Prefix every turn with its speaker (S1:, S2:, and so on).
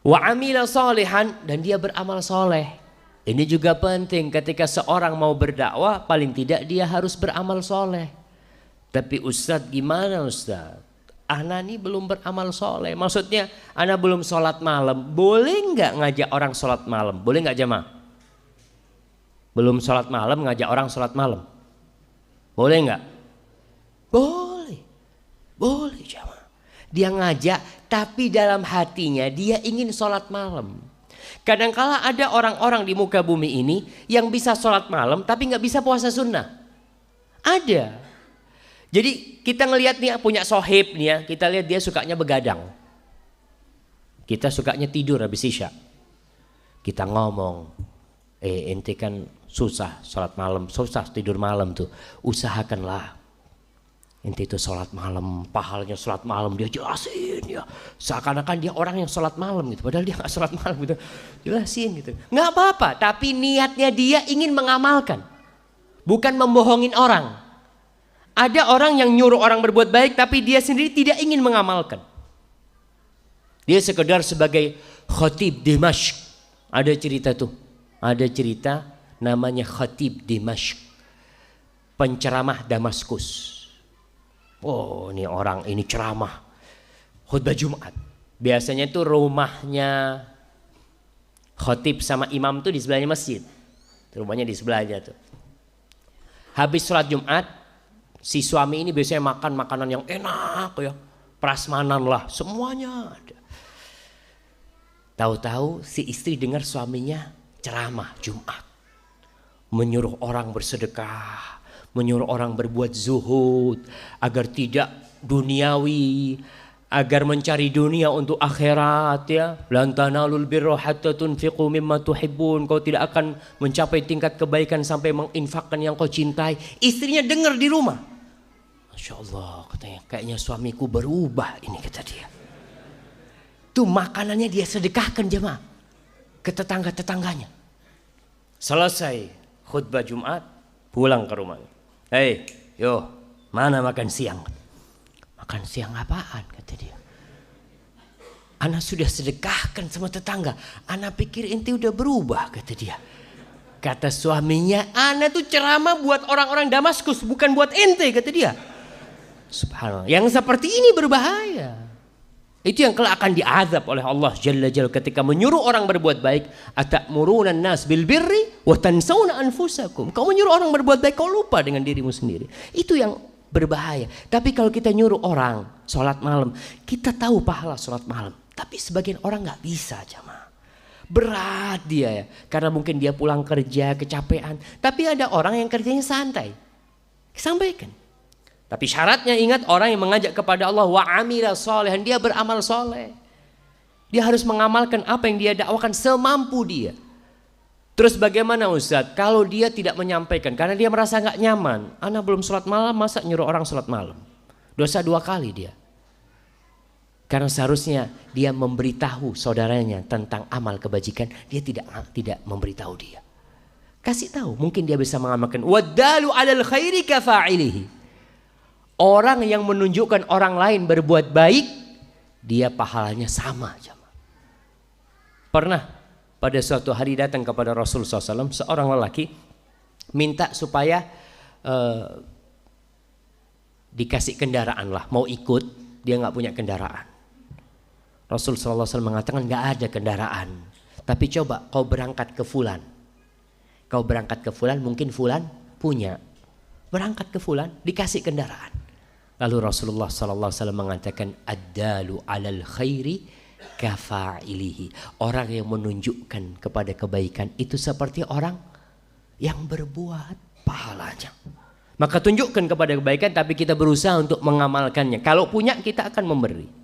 S1: Wa amila sholihan, dan dia beramal soleh. Ini juga penting ketika seorang mau berdakwah, paling tidak dia harus beramal soleh. Tapi Ustadz, gimana Ustadz? Ana ini belum beramal soleh. Maksudnya ana belum sholat malam. Boleh nggak ngajak orang sholat malam? Boleh nggak jamaah? Belum sholat malam ngajak orang sholat malam? Boleh nggak? Boleh. Boleh jamaah. Dia ngajak tapi dalam hatinya dia ingin sholat malam. Kadangkala ada orang-orang di muka bumi ini yang bisa sholat malam tapi nggak bisa puasa sunnah. Ada. Jadi kita ngelihat nih punya sohib nih ya, kita lihat dia sukanya begadang. Kita sukanya tidur habis isya. Kita ngomong, ente kan susah sholat malam, susah tidur malam tuh. Usahakanlah ente itu sholat malam, pahalanya sholat malam dia jelasin ya. Seakan-akan dia orang yang sholat malam gitu, padahal dia nggak sholat malam gitu. Jelasin gitu. Nggak apa-apa, tapi niatnya dia ingin mengamalkan, bukan membohongin orang. Ada orang yang nyuruh orang berbuat baik tapi dia sendiri tidak ingin mengamalkan. Dia sekedar sebagai khatib Dimashq. Ada cerita tuh, ada cerita namanya khatib Dimashq, penceramah Damaskus. Oh, ini orang ini ceramah khutbah Jumat. Biasanya tuh rumahnya khatib sama imam tuh di sebelahnya masjid. Rumahnya di sebelahnya tuh. Habis sholat Jumat, si suami ini biasanya makan makanan yang enak ya, prasmanan lah, semuanya ada. Tahu-tahu si istri dengar suaminya ceramah Jumat, menyuruh orang bersedekah, menyuruh orang berbuat zuhud, agar tidak duniawi, agar mencari dunia untuk akhirat ya. Lan tanalul birra hatta tunfiqu mimma tuhibbun. Kau tidak akan mencapai tingkat kebaikan sampai menginfakkan yang kau cintai. Istrinya dengar di rumah. Masya Allah, katanya kayaknya suamiku berubah ini, kata dia. Tuh makanannya dia sedekahkan jemaah ke tetangga-tetangganya. Selesai khutbah Jumat, pulang ke rumah. Hei, yo, mana makan siang? Makan siang apaan? Kata dia. Ana sudah sedekahkan sama tetangga. Ana pikir ente udah berubah, kata dia. Kata suaminya, ana tuh ceramah buat orang-orang Damaskus, bukan buat ente, kata dia. Subhanallah, yang seperti ini berbahaya. Itu yang kelak akan diazab oleh Allah Jalla Jalla ketika menyuruh orang berbuat baik. Atamuruna an-nas bil birri wa tansawna anfusakum. Kau menyuruh orang berbuat baik, kau lupa dengan dirimu sendiri. Itu yang berbahaya. Tapi kalau kita nyuruh orang sholat malam, kita tahu pahala sholat malam, tapi sebagian orang nggak bisa jamaah. Berat dia ya, karena mungkin dia pulang kerja kecapean. Tapi ada orang yang kerjanya santai, sampaikan. Tapi syaratnya ingat, orang yang mengajak kepada Allah wa amila sholihan, dia beramal soleh. Dia harus mengamalkan apa yang dia dakwakan semampu dia. Terus bagaimana Ustadz kalau dia tidak menyampaikan karena dia merasa nggak nyaman? Ana belum sholat malam, masa nyuruh orang sholat malam? Dosa 2 kali dia. Karena seharusnya dia memberitahu saudaranya tentang amal kebajikan, dia tidak memberitahu dia. Kasih tahu, mungkin dia bisa mengamalkan. Waddalu 'alal khairi kafa'ilihi. Orang yang menunjukkan orang lain berbuat baik, dia pahalanya sama. Pernah pada suatu hari datang kepada Rasulullah SAW seorang lelaki minta supaya dikasih kendaraan lah, mau ikut, dia nggak punya kendaraan. Rasulullah SAW mengatakan nggak ada kendaraan, tapi coba kau berangkat ke Fulan, kau berangkat ke Fulan, mungkin Fulan punya. Berangkat ke Fulan, dikasih kendaraan. Lalu Rasulullah SAW mengatakan ad-dalu 'alal khairi kafa'ilihi. Orang yang menunjukkan kepada kebaikan itu seperti orang yang berbuat pahalanya. Maka tunjukkan kepada kebaikan, tapi kita berusaha untuk mengamalkannya. Kalau punya kita akan memberi.